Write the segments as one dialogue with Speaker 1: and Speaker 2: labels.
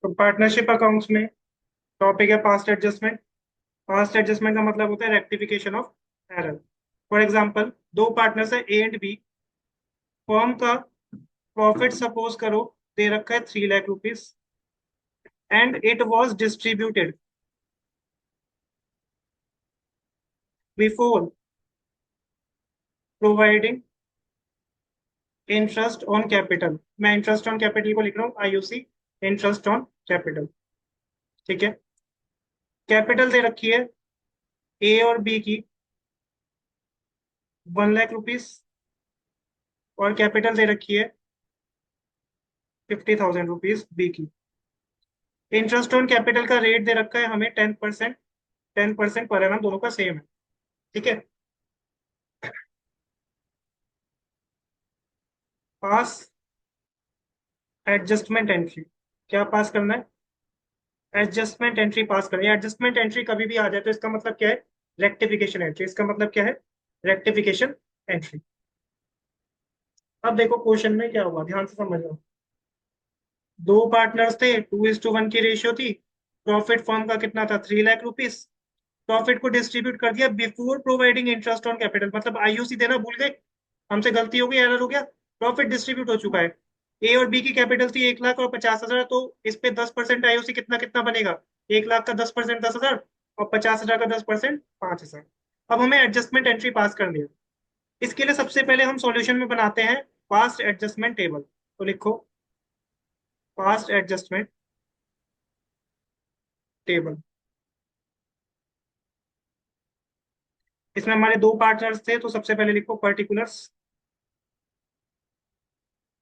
Speaker 1: तो partnership accounts में topic है पास्ट एडजस्टमेंट। पास्ट एडजस्टमेंट का मतलब होता है rectification of error. For example, दो पार्टनर्स है ए एंड बी। फर्म का प्रॉफिट सपोज करो दे रखा है 3 lakh rupees, and it was distributed before providing interest on capital. मैं इंटरेस्ट ऑन कैपिटल को लिख रहा हूँ आईयूसी, इंटरेस्ट ऑन कैपिटल। ठीक है। कैपिटल दे रखी है ए और बी की 1 लाख रुपीज, और कैपिटल दे रखी है 50,000 रुपीज बी की। इंटरेस्ट ऑन कैपिटल का रेट दे रखा है हमें 10%। 10% पर एनम दोनों का सेम है। ठीक है। पास एडजस्टमेंट एंट्री। क्या पास करना है? एडजस्टमेंट एंट्री पास करनी है। एडजस्टमेंट एंट्री कभी भी आ जाए तो इसका मतलब क्या है? Rectification entry. इसका मतलब क्या है? Rectification entry. अब देखो क्वेश्चन में क्या हुआ, ध्यान से समझो। दो पार्टनर्स थे, 2:1 की रेशियो थी। प्रॉफिट फर्म का कितना था? 3 लाख रुपीज। प्रॉफिट को डिस्ट्रीब्यूट कर दिया before providing interest on capital, मतलब आईयूसी देना भूल गए। हमसे गलती हो गई, एरर हो गया। प्रॉफिट डिस्ट्रीब्यूट हो चुका है। ए और बी की कैपिटल थी 1 लाख और 50,000, तो इस पे 10% आईयूसी कितना कितना बनेगा? 1 लाख का 10% 10,000, और 50,000 का 10% 5,000। अब हमें एडजस्टमेंट एंट्री पास करनी है। इसके लिए सबसे पहले हम सॉल्यूशन में बनाते हैं पास्ट एडजस्टमेंट टेबल। तो लिखो पास्ट एडजस्टमेंट टेबल। इसमें हमारे दो पार्टनर्स थे, तो सबसे पहले लिखो पर्टिकुलर्स,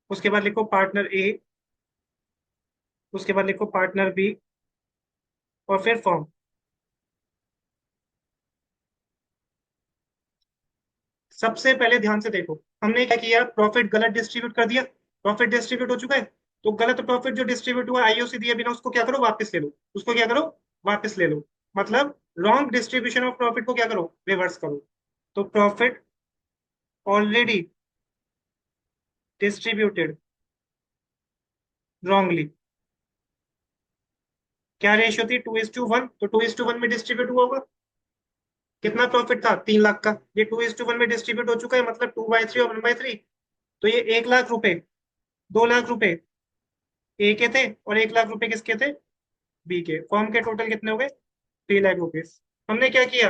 Speaker 1: उसके बाद लिखो पार्टनर ए, उसके बाद लिखो पार्टनर बी, और फिर फर्म। सबसे पहले ध्यान से देखो, हमने क्या किया? प्रॉफिट गलत डिस्ट्रीब्यूट कर दिया। प्रॉफिट डिस्ट्रीब्यूट हो चुका है, तो गलत प्रॉफिट जो डिस्ट्रीब्यूट हुआ आईओसी दिए बिना, उसको क्या करो? वापस ले लो। उसको क्या करो? वापस ले लो। मतलब रॉन्ग डिस्ट्रीब्यूशन ऑफ प्रॉफिट को क्या करो? रिवर्स करो। तो प्रॉफिट ऑलरेडी डिस्ट्रीब्यूटेड रॉन्गली। क्या रेशियो थी? 2:1, तो 2:1 में डिस्ट्रीब्यूट हुआ होगा। कितना प्रॉफिट था? 3 लाख का। ये 2:1 में डिस्ट्रीब्यूट हो चुका है, मतलब 2/3 और 1/3। तो ये 1 लाख रुपए, 2 लाख रुपए ए के थे, और 1 लाख रुपए किसके थे? बी के। फर्म के टोटल कितने हो गए? 3 लाख रुपीज। हमने क्या किया?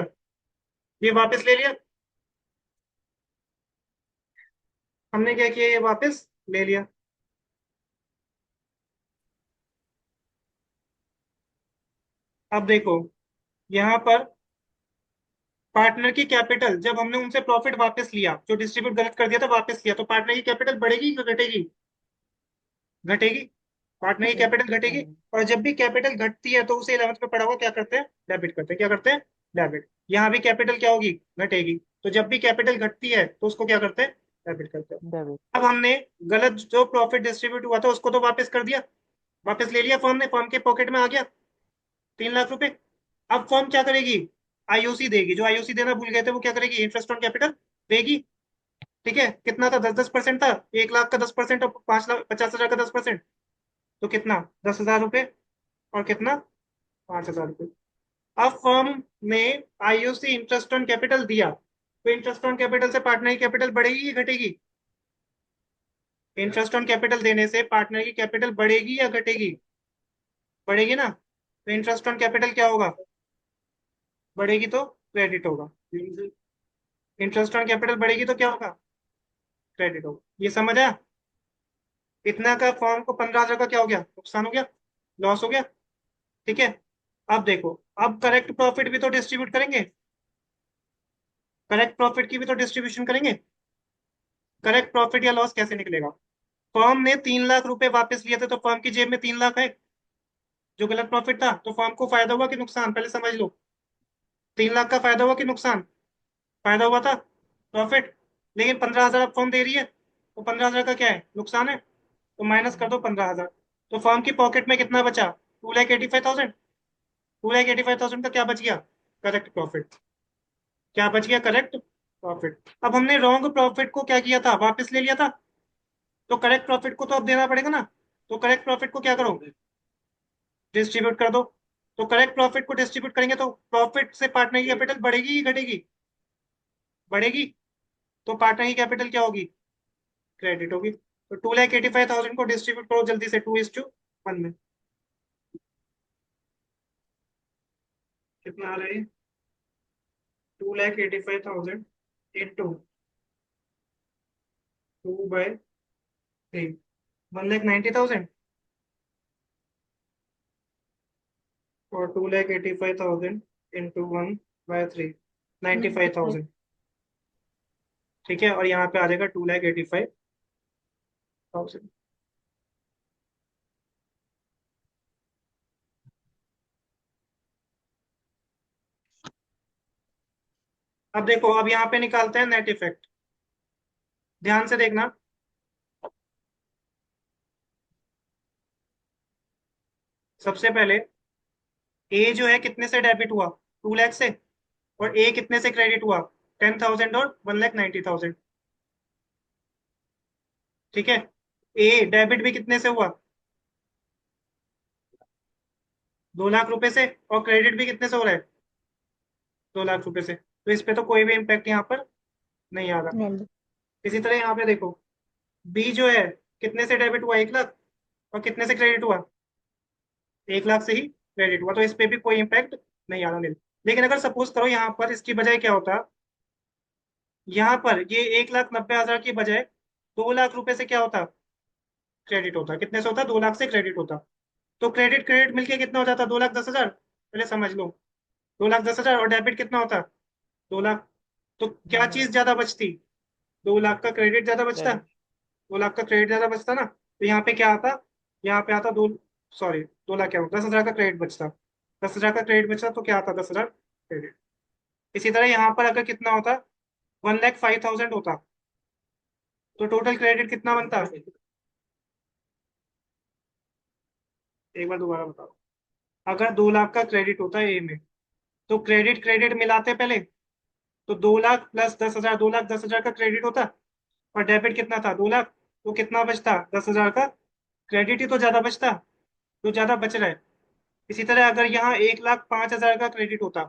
Speaker 1: ये वापस ले लिया। हमने क्या किया? ये वापस ले लिया। अब देखो, यहाँ पर पार्टनर की कैपिटल, जब हमने उनसे प्रॉफिट वापस लिया, जो डिस्ट्रीब्यूट गलत कर दिया था वापस लिया, तो पार्टनर की कैपिटल बढ़ेगी या घटेगी? घटेगी। पार्टनर की कैपिटल घटेगी। और जब भी कैपिटल घटती है तो उसे 11th में पढ़ा हुआ क्या करते हैं? डेबिट करते हैं। क्या करते हैं? डेबिट। यहाँ भी कैपिटल क्या होगी? घटेगी। तो जब भी कैपिटल घटती है तो उसको क्या करते हैं? डेबिट करते हैं।
Speaker 2: डेबिट।
Speaker 1: अब हमने गलत जो प्रॉफिट डिस्ट्रीब्यूट हुआ था उसको तो वापस कर दिया, वापस ले लिया फर्म ने, फर्म के पॉकेट में आ गया 3 लाख रुपए। अब फर्म क्या करेगी? आईओसी देगी। जो आईओसी देना भूल गए थे वो क्या करेगी? इंटरेस्ट ऑन कैपिटल देगी। ठीक है। कितना था? 10-10% था। 1 लाख का 10% और 5 लाख 50,000 का 10%, तो कितना? 10,000 रुपये। और कितना? 5,000 रुपये। अब फर्म ने आईओसी इंटरेस्ट ऑन कैपिटल दिया, तो इंटरेस्ट ऑन कैपिटल से पार्टनर की कैपिटल बढ़ेगी या घटेगी? इंटरेस्ट ऑन कैपिटल देने से पार्टनर की कैपिटल बढ़ेगी या घटेगी? बढ़ेगी ना। तो इंटरेस्ट ऑन कैपिटल क्या होगा? बढ़ेगी तो क्रेडिट होगा। इंटरेस्ट ऑन कैपिटल बढ़ेगी तो क्या होगा? क्रेडिट होगा। ये समझ आया? इतना का फर्म को 15,000 का क्या हो गया? नुकसान हो गया, लॉस हो गया। ठीक है। अब देखो, अब करेक्ट प्रॉफिट भी तो डिस्ट्रीब्यूट करेंगे। करेक्ट प्रॉफिट की भी तो डिस्ट्रीब्यूशन करेंगे। करेक्ट प्रॉफिट या लॉस कैसे निकलेगा? फर्म ने 3 लाख रुपए वापस लिए थे, तो फर्म की जेब में 3 लाख है। जो गलत प्रॉफिट था, तो फर्म को फायदा हुआ कि नुकसान? पहले समझ लो। 3 लाख का फायदा हुआ कि नुकसान? फायदा हुआ था, प्रॉफिट। लेकिन 15,000 अब फर्म दे रही है, तो 15,000 का क्या है? नुकसान है। तो माइनस कर दो 15,000। तो फर्म की पॉकेट में कितना बचा? 2,85,000। 2,85,000 का क्या बच गया? Correct profit. क्या बच गया? Correct profit. अब हमने रॉन्ग प्रॉफिट को क्या किया था? वापस ले लिया था। तो करेक्ट प्रॉफिट को तो अब देना पड़ेगा ना। तो करेक्ट प्रॉफिट को क्या करो? डिस्ट्रीब्यूट कर दो। तो करेक्ट प्रॉफिट को डिस्ट्रीब्यूट करेंगे तो प्रॉफिट से पार्टनर की कैपिटल बढ़ेगी ही घटेगी? बढ़ेगी। तो पार्टनर की कैपिटल क्या होगी? क्रेडिट होगी। तो 2,85,000 को डिस्ट्रीब्यूट करो जल्दी से 2:1 में। कितना आ रहा है? 2,85,000 इंटू 2/3, 1,90,000। और 2,85,000 इंटू 1/3, 95,000। ठीक है, और यहाँ पे आ जाएगा 2,85,000। अब देखो, अब यहाँ पे निकालते हैं नेट इफेक्ट। ध्यान से देखना। सबसे पहले ए जो है कितने से डेबिट हुआ? 2 लाख से। और ए कितने से क्रेडिट हुआ? 10,000 और 1,90,000। ठीक है। ए डेबिट भी कितने से हुआ? 2 लाख रुपए से। और क्रेडिट भी कितने से हो रहा है? 2 लाख रुपए से। तो इस पे तो कोई भी इम्पैक्ट यहाँ पर नहीं आ रहा।
Speaker 2: नहीं।
Speaker 1: इसी तरह यहाँ पे देखो, बी जो है कितने से डेबिट हुआ? 1 लाख। और कितने से क्रेडिट हुआ? 1 लाख से ही क्रेडिट हुआ। तो इस पे भी कोई इम्पैक्ट नहीं आ रहा नहीं। लेकिन अगर सपोज करो यहाँ पर इसकी बजाय क्या होता, यहाँ पर ये 1,90,000 की बजाय 2 लाख रुपए से क्या होता? क्रेडिट होता। कितने से होता? 2 लाख से क्रेडिट होता। तो क्रेडिट क्रेडिट मिलके कितना हो जाता? 2,10,000। पहले समझ लो। 2,10,000 और डेबिट कितना होता? 2 लाख। तो क्या चीज ज्यादा बचती? 2 लाख का क्रेडिट ज्यादा बचता।
Speaker 2: क्रेडिट।
Speaker 1: 2 लाख का क्रेडिट ज्यादा बचता ना, तो यहाँ पे क्या आता? यहाँ पे आता दो, सॉरी, 2 लाख क्या होता? 10,000 का क्रेडिट बचता। 10,000 का क्रेडिट बचता तो क्या आता? 10,000 क्रेडिट। इसी तरह यहाँ पर अगर कितना होता? 1,05,000 होता, तो टोटल क्रेडिट कितना बनता? एक बार दोबारा बताओ। अगर 2 लाख का क्रेडिट होता है ए में, तो क्रेडिट क्रेडिट मिलाते पहले। तो 2 लाख प्लस 10,000, 2,10,000 का क्रेडिट होता। और डेबिट कितना था? 2 लाख। तो कितना बचता? 10,000 का क्रेडिट ही तो ज्यादा बचता, जो ज्यादा बच रहा है। इसी तरह अगर यहाँ 1,05,000 का क्रेडिट होता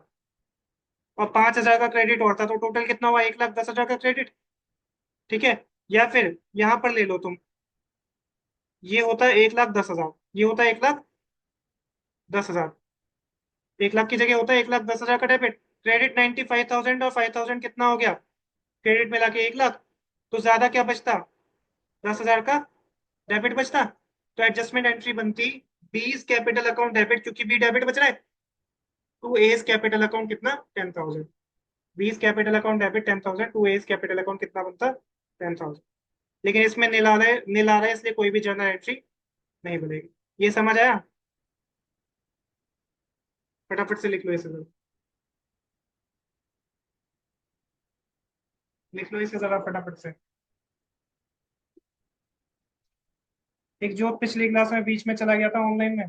Speaker 1: और 5,000 का क्रेडिट और था, तो टोटल कितना हुआ? 1,10,000 का क्रेडिट। ठीक है। या फिर यहाँ पर ले लो तुम, ये होता है 1,10,000, ये होता है 1,10,000। 1 लाख की जगह होता है 1,10,000 का डेबिट। क्रेडिट 95,000 और 5,000 कितना हो गया? क्रेडिट मिला के 1 लाख। तो ज्यादा क्या बचता? 10,000 का डेबिट बचता। तो एडजस्टमेंट एंट्री बनती बीस कैपिटल अकाउंट डेबिट, क्योंकि बी डेबिट बच रहा है। टू एज कैपिटल अकाउंट कितना? 10,000। B's capital account debit 10,000, to A's capital account कितना बनता? 10,000। लेकिन इसमें नील आ रहा है, इसलिए कोई भी जर्नल एंट्री नहीं बनेगी। ये समझ आया? फटाफट से लिख लो इसे जरा। लिख लो इसे जरा फटाफट से। एक जो पिछली क्लास में बीच में चला गया था ऑनलाइन में।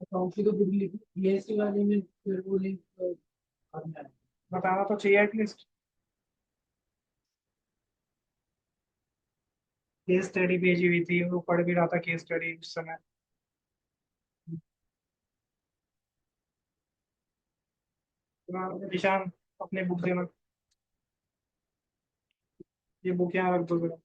Speaker 2: अकाउंट की तो बुक लिखी बीएससी वाले में, फिर वो लिंक करना है।
Speaker 1: बताना तो चाहिए एटलीस्ट। केस स्टडी भेजी हुई थी, वो पढ़ भी रहा था केस स्टडी उस समय। निशान, अपने बुक देना। ये बुक यहाँ रख दो जरा।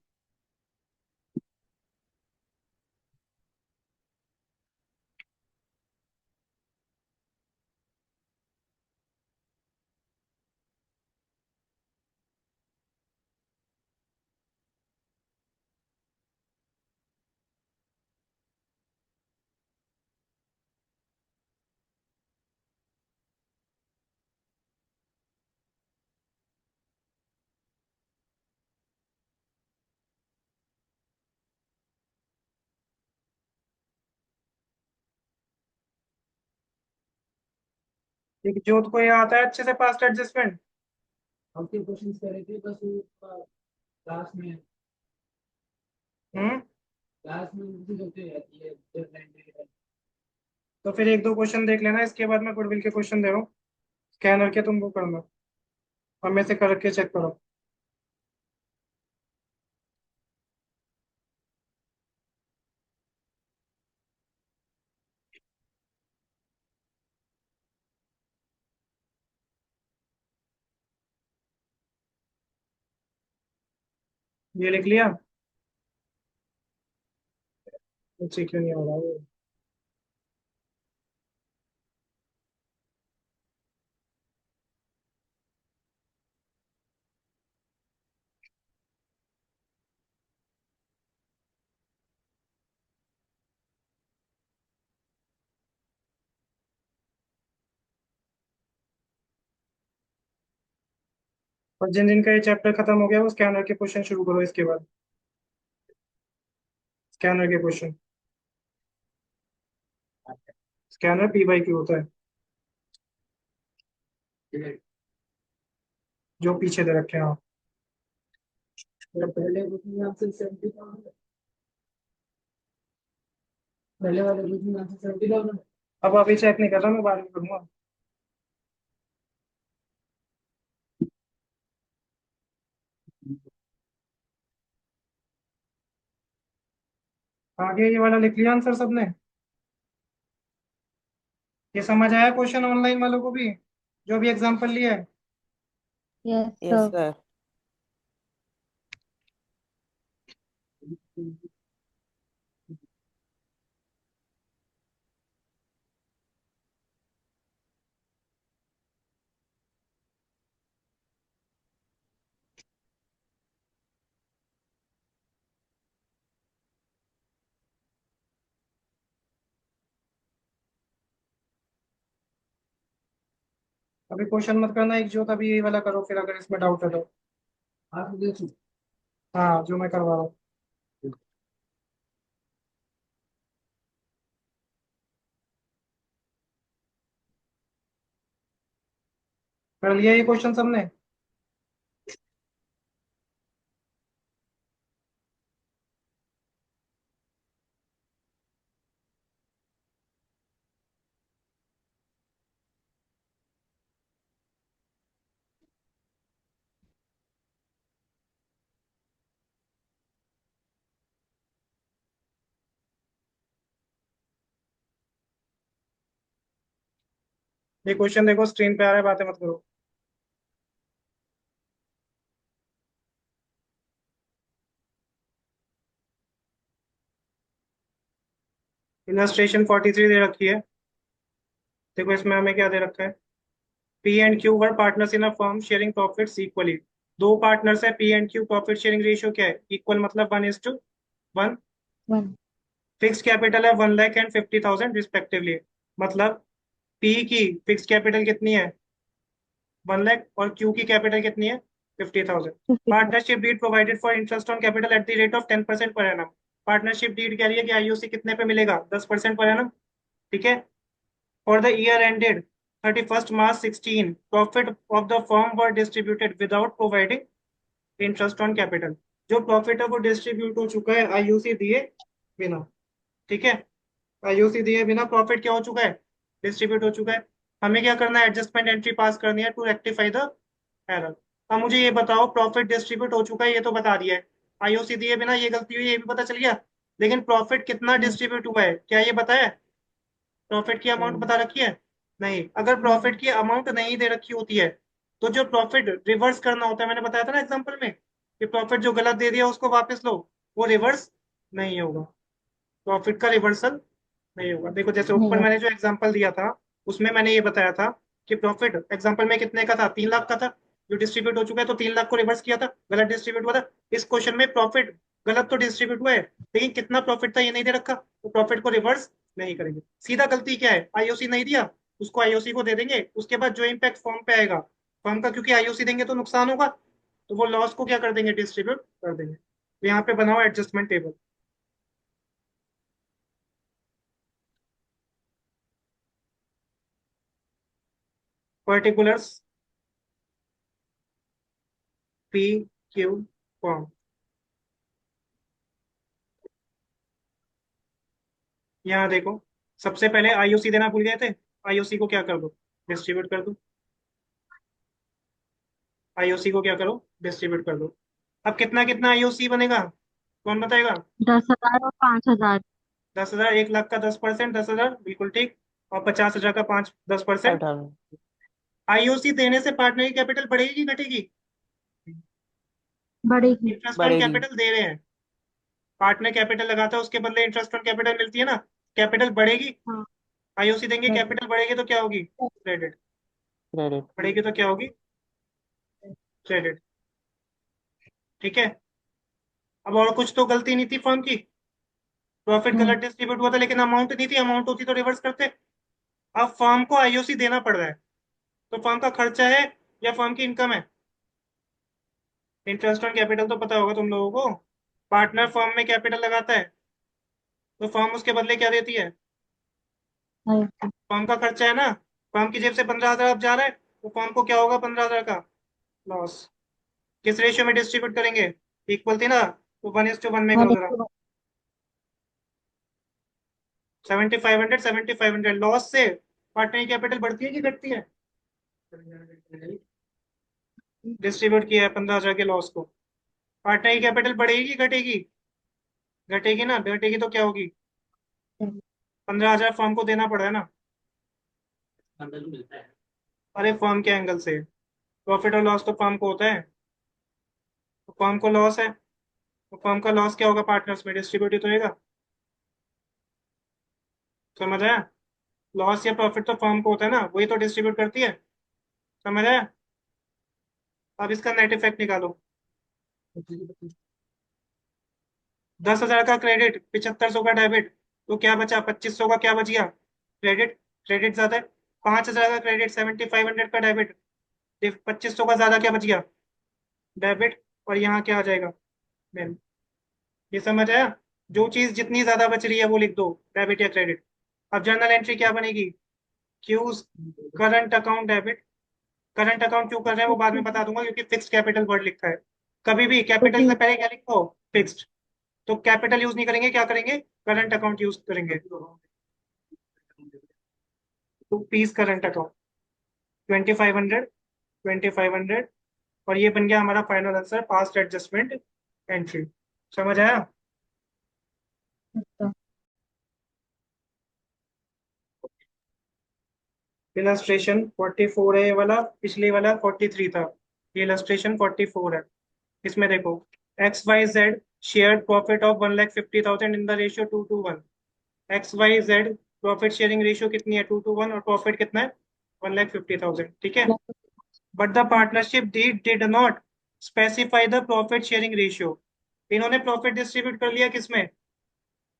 Speaker 1: एक जोत को ये आता है अच्छे से पास्ट एडजस्टमेंट।
Speaker 2: हम तीन क्वेश्चन कर रहे थे बस वो क्लास में,
Speaker 1: हम्म।
Speaker 2: क्लास में उसी करते रहती है डेडलाइन।
Speaker 1: तो फिर एक दो क्वेश्चन देख लेना, इसके बाद मैं गुडविल के क्वेश्चन दे रहा हूँ। स्कैन करके तुम वो करना और मैं से करके चेक करो। ये लिख लिया। नीचे क्यों नहीं आ रहा है? और जिन जिनका ये चैप्टर खत्म हो गया वो स्कैनर के क्वेश्चन शुरू करो इसके बाद। स्कैनर के question. Scanner P by Q होता है, जो पीछे दे रखे हैं आप।
Speaker 2: तो पहले क्वेश्चन में आंसर 70,000, पहले वाले क्वेश्चन में आंसर 70,000।
Speaker 1: अब अभी चेक नहीं कर रहा, मैं बाद में करूंगा। आगे ये वाला लिख लिया आंसर सबने? ये समझ आया क्वेश्चन ऑनलाइन वालों को भी, जो भी एग्जांपल लिया है?
Speaker 3: Yes
Speaker 4: yes
Speaker 3: sir.
Speaker 4: सर।
Speaker 1: अभी क्वेश्चन मत करना एक जो, तभी यही वाला करो, फिर अगर इसमें डाउट है तो।
Speaker 2: आप देखो।
Speaker 1: हाँ, जो मैं करवा रहा हूँ। कर लिया ये क्वेश्चन सबने? ये क्वेश्चन देखो, स्क्रीन पे आ रहा है, बातें मत करो। इलस्ट्रेशन 43 दे रखी है। देखो इसमें हमें क्या दे रखा है। P and Q were partners in a firm sharing profits equally. दो पार्टनर्स है, P and Q, profit sharing ratio क्या है? इक्वल, मतलब 1:1।
Speaker 3: वन।
Speaker 1: फिक्स कैपिटल है 1 लाख एंड 50,000 रिस्पेक्टिवली। मतलब पी की फिक्स कैपिटल कितनी है? 1 लाख, और क्यू की कैपिटल कितनी है? 50,000।
Speaker 3: 50,000।
Speaker 1: Partnership deed provided for interest on capital at the rate of 10% per annum. Partnership deed कह रही है कि आईओसी कितने पे मिलेगा? 10% पर एनम। ठीक है। For the year ended 31 March 2016, profit of the firm were distributed without providing interest on capital. जो प्रॉफिट है वो डिस्ट्रीब्यूट हो चुका है आईओसी दिए बिना। ठीक है। आईओसी दिए बिना प्रॉफिट क्या हो चुका है? डिस्ट्रीब्यूट हो चुका है। हमें क्या करना है? एडजस्टमेंट एंट्री पास करनी है टू रेक्टिफाई द एरर। अब मुझे ये बताओ, प्रॉफिट डिस्ट्रीब्यूट हो चुका है ये तो बता दिया है, आईओसी दिए बिना ये गलती हुई ये भी पता चल गया, लेकिन प्रॉफिट कितना डिस्ट्रीब्यूट हुआ है क्या ये बताया? प्रॉफिट की अमाउंट बता रखी है? नहीं। अगर प्रॉफिट की अमाउंट नहीं दे रखी होती है तो जो प्रॉफिट रिवर्स करना होता है, मैंने बताया था ना एग्जांपल में, कि प्रॉफिट जो गलत दे दिया उसको वापस लो, वो रिवर्स नहीं होगा। प्रॉफिट का रिवर्सल नहीं होगा। देखो जैसे
Speaker 3: नहीं
Speaker 1: ऊपर
Speaker 3: हो।
Speaker 1: मैंने जो एग्जांपल दिया था उसमें मैंने ये बताया था कि प्रॉफिट एग्जांपल में कितने का था? 3 लाख का था, जो डिस्ट्रीब्यूट हो चुका है तो 3 लाख को रिवर्स किया था, गलत डिस्ट्रीब्यूट हुआ था। इस क्वेश्चन में प्रॉफिट गलत तो डिस्ट्रीब्यूट हुआ है, लेकिन कितना प्रॉफिट था ये नहीं दे रखा, तो प्रॉफिट को रिवर्स नहीं करेंगे। सीधा गलती क्या है? आईओसी नहीं दिया, उसको आईओसी को दे देंगे, उसके बाद जो इम्पैक्ट फॉर्म पे आएगा, फॉर्म का, क्योंकि आईओसी देंगे तो नुकसान होगा, तो वो लॉस को क्या कर देंगे? डिस्ट्रीब्यूट कर देंगे। तो यहाँ पे बनाओ adjustment table. Particulars P Q form. यहाँ देखो, सबसे पहले आईओसी देना भूल गए थे, आईओसी को क्या कर दो? डिस्ट्रीब्यूट कर दो। आईओसी को क्या करो? डिस्ट्रीब्यूट कर दो। अब कितना कितना आईओसी बनेगा? कौन बताएगा?
Speaker 3: 10,000 और 5,000।
Speaker 1: 10,000, 1 लाख का 10%, 10,000 बिल्कुल ठीक। और 50,000 का 10%।
Speaker 4: 5,000।
Speaker 1: आईओसी देने से पार्टनर की कैपिटल बढ़ेगी कि घटेगी?
Speaker 3: बढ़ेगी।
Speaker 1: इंटरेस्ट ऑन
Speaker 4: बढ़ेगी।
Speaker 1: कैपिटल दे रहे हैं, पार्टनर कैपिटल लगाता है, उसके बदले इंटरेस्ट ऑन कैपिटल मिलती है ना, कैपिटल बढ़ेगी,
Speaker 3: हाँ।
Speaker 1: आईओसी देंगे,
Speaker 3: बढ़ेगी।
Speaker 1: कैपिटल बढ़ेगी तो क्या होगी, क्रेडिट,
Speaker 4: क्रेडिट।
Speaker 1: बढ़ेगी तो क्या होगी, क्रेडिट। ठीक है। अब और कुछ तो गलती नहीं थी फर्म की, प्रॉफिट गलत
Speaker 3: नहीं।
Speaker 1: डिस्ट्रीब्यूट हुआ था लेकिन अमाउंट नहीं थी, अमाउंट होती तो रिवर्स करते। अब फर्म को आईओसी देना पड़ रहा है, तो फर्म का खर्चा है या फर्म की इनकम है। इंटरेस्ट ऑन कैपिटल तो पता होगा तुम लोगों को, पार्टनर फर्म में कैपिटल लगाता है तो फर्म उसके बदले क्या देती है,
Speaker 3: नहीं।
Speaker 1: फर्म का खर्चा है ना, फर्म की जेब से 15,000 अब जा रहा है तो फर्म को क्या होगा, 15,000 का लॉस। किस रेशियो में डिस्ट्रीब्यूट करेंगे, इक्वल थी ना, तो 1:1 में करो
Speaker 3: वन
Speaker 1: जरा।
Speaker 3: इस
Speaker 1: 7500 7500 लॉस से पार्टनर की कैपिटल बढ़ती है कि घटती है, डिस्ट्रीब्यूट किया है 15,000 के लॉस को, पार्टनर की कैपिटल बढ़ेगी कि घटेगी, घटेगी ना, घटेगी तो क्या होगी, 15,000 फर्म को देना पड़ा है ना। अरे फर्म के एंगल से प्रॉफिट और लॉस तो फर्म को होता है, तो फर्म को लॉस है, तो फर्म का लॉस क्या होगा, पार्टनर्स में डिस्ट्रीब्यूट ही तो होगा। समझ आया, लॉस या प्रॉफिट तो फर्म को होता है ना, वही तो डिस्ट्रीब्यूट करती है। समझ आया। अब इसका नेट इफेक्ट निकालो। 10,000 का क्रेडिट, 7500 का डेबिट, तो क्या बचा, 2500 का क्या बच गया, क्रेडिट, क्रेडिट ज्यादा है। 5,000 का क्रेडिट, 7500 का डेबिट, 2500 का ज्यादा क्या बच गया, डेबिट। और यहाँ क्या आ जाएगा, मेन। ये समझ आया, जो चीज जितनी ज्यादा बच रही है वो लिख दो, डेबिट या क्रेडिट। अब जर्नल एंट्री क्या बनेगी, क्यूज current account debit. Current account क्यों कर रहे हैं वो बाद में बता दूंगा, क्योंकि फिक्स्ड कैपिटल वर्ड लिखा है, कभी भी कैपिटल से पहले क्या लिखो, फिक्स्ड। तो कैपिटल यूज नहीं करेंगे, क्या करेंगे, करंट अकाउंट यूज करेंगे। तो पीस करंट अकाउंट 2500, 2500, और ये बन गया हमारा final answer, past adjustment entry. समझ आया। इलस्ट्रेशन 44 है ये वाला, पिछले वाला 43 था, ये इलस्ट्रेशन 44 है। इसमें देखो, X Y Z share profit of 1,50,000 in the ratio 2:1। X Y Z profit sharing ratio कितनी है, 2:1, और प्रॉफिट कितना है, 1,50,000। ठीक है। But the partnership deed did not specify the profit sharing ratio. इन्होंने प्रॉफिट डिस्ट्रीब्यूट कर लिया किसमें,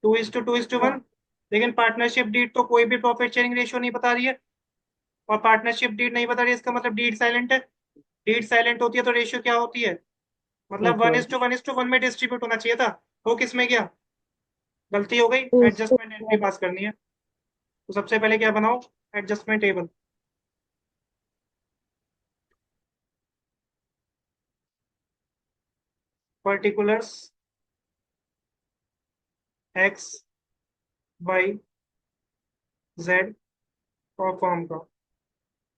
Speaker 1: 2:2:1, लेकिन पार्टनरशिप डीड तो कोई भी प्रॉफिट शेयरिंग रेशियो नहीं बता रही है, और पार्टनरशिप डीड नहीं बता रही है, इसका मतलब डीड साइलेंट है। डीड साइलेंट होती है तो रेशियो क्या होती है, मतलब one
Speaker 4: equal.
Speaker 1: Is to one is to one में डिस्ट्रीब्यूट होना चाहिए था, वो किस में गया, गलती हो गई,
Speaker 3: उसको
Speaker 1: एडजस्टमेंट एंट्री पास करनी है। तो सबसे पहले क्या बनाओ, adjustment table. Particulars X Y Z और फॉर्म का,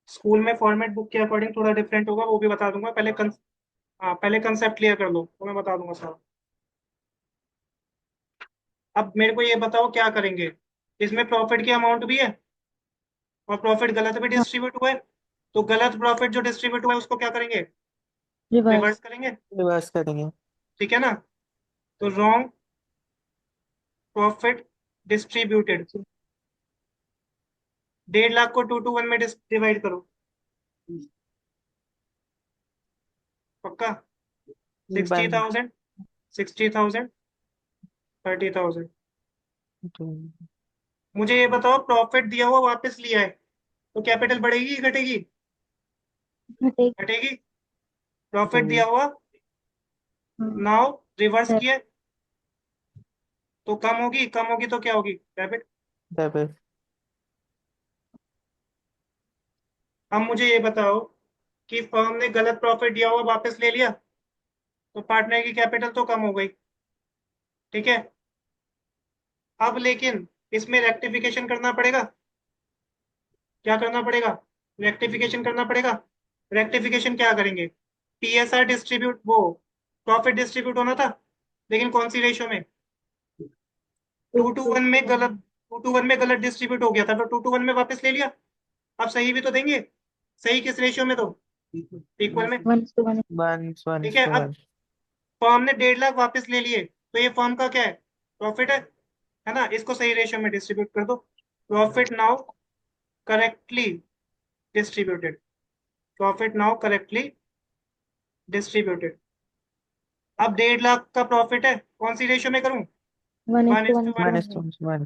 Speaker 1: स्कूल में फॉर्मेट बुक के अकॉर्डिंग थोड़ा डिफरेंट होगा, वो भी बता दूंगा, पहले हाँ पहले कंसेप्ट क्लियर कर लो तो मैं बता दूंगा सारा। अब मेरे को ये बताओ क्या करेंगे, इसमें प्रॉफिट की अमाउंट भी है और प्रॉफिट गलत भी डिस्ट्रीब्यूट हुआ है, तो गलत प्रॉफिट जो डिस्ट्रीब्यूट हुआ है उसको क्या करेंगे,
Speaker 3: रिवर्स।
Speaker 1: रिवर्स करेंगे।
Speaker 4: रिवर्स करेंगे।
Speaker 1: ठीक है ना, तो रॉन्ग प्रॉफिट डिस्ट्रीब्यूटेड, 1.5 लाख को 2:1 में डिवाइड करो, पक्का, सिक्सटी
Speaker 4: वन।
Speaker 1: थाउजेंड 60,000, 30,000। मुझे ये बताओ, प्रॉफिट दिया हुआ वापस लिया है तो कैपिटल बढ़ेगी कि घटेगी,
Speaker 3: घटेगी।
Speaker 1: घटेगी। प्रॉफिट दिया हुआ, नाउ रिवर्स किया तो कम होगी, कम होगी तो क्या होगी, डेबिट।
Speaker 4: डेबिट।
Speaker 1: अब मुझे ये बताओ कि फर्म ने गलत प्रॉफिट दिया हुआ वापस ले लिया, तो पार्टनर की कैपिटल तो कम हो गई। ठीक है। अब लेकिन इसमें रेक्टिफिकेशन करना पड़ेगा, क्या करना पड़ेगा, रेक्टिफिकेशन करना पड़ेगा। रेक्टिफिकेशन क्या करेंगे, पीएसआर डिस्ट्रीब्यूट, वो प्रॉफिट डिस्ट्रीब्यूट होना था, लेकिन कौन सी रेशियो में, 2:1 में गलत, 2:1 में गलत डिस्ट्रीब्यूट हो गया था तो 2:1 में वापस ले लिया। अब सही भी तो देंगे, सही किस रेशियो में, तो इक्वल में।
Speaker 3: One two one.
Speaker 4: One one
Speaker 1: ठीक है। अब
Speaker 4: वन।
Speaker 1: फर्म ने 1.5 लाख वापस ले लिए, तो ये फर्म का क्या है, प्रॉफिट है ना, इसको सही रेशियो में डिस्ट्रीब्यूट कर दो। Profit now correctly distributed, profit now correctly distributed. अब 1.5 लाख का प्रॉफिट है, कौन सी रेशियो में करूं, 1
Speaker 3: 1:1
Speaker 1: is to one.
Speaker 4: One is to one.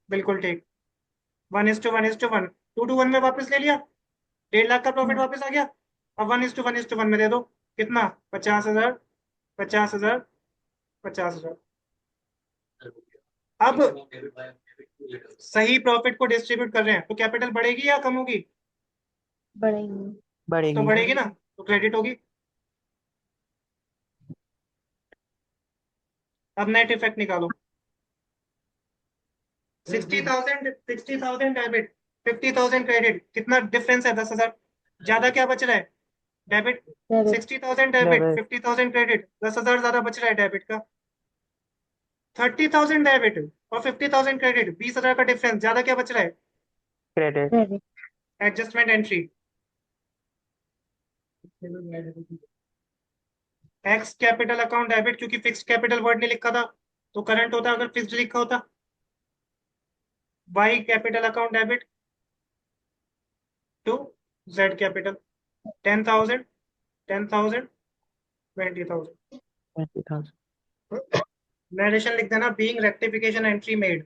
Speaker 1: बिल्कुल ठीक, 1:1:1, 2:1 में वापस ले लिया, 1.5 लाख का प्रॉफिट वापस आ गया। अब 1:1:1 में दे दो, कितना, 50,000, 50,000, 50,000। अब सही प्रॉफिट को डिस्ट्रीब्यूट कर रहे हैं, तो कैपिटल बढ़ेगी या कम होगी,
Speaker 3: बढ़ेगी।
Speaker 1: तो
Speaker 4: बढ़ेगी।
Speaker 1: बढ़ेगी ना, तो क्रेडिट होगी। अब नेट इफेक्ट निकालो। 60,000 डेबिट, 50,000 क्रेडिट, कितना डिफरेंस है, 10,000। ज्यादा क्या बच रहा है, debit.
Speaker 3: Debit.
Speaker 1: 60,000 debit,
Speaker 4: debit.
Speaker 1: 50,000 credit, 10,000 ज्यादा बच रहा है डेबिट का। 30,000 डेबिट और 50,000 क्रेडिट, 20,000 का डिफरेंस, ज्यादा क्या बच रहा है,
Speaker 4: credit.
Speaker 3: Credit.
Speaker 1: Adjustment entry. X capital account debit, क्योंकि फिक्स्ड कैपिटल वर्ड नहीं लिखा था, तो करंट होता अगर फिक्स्ड लिखा होता। Y capital account debit to Z capital, 10,000, 10,000, 20,000।
Speaker 4: 20,000।
Speaker 1: Narration लिख देना, बीइंग रेक्टिफिकेशन एंट्री मेड,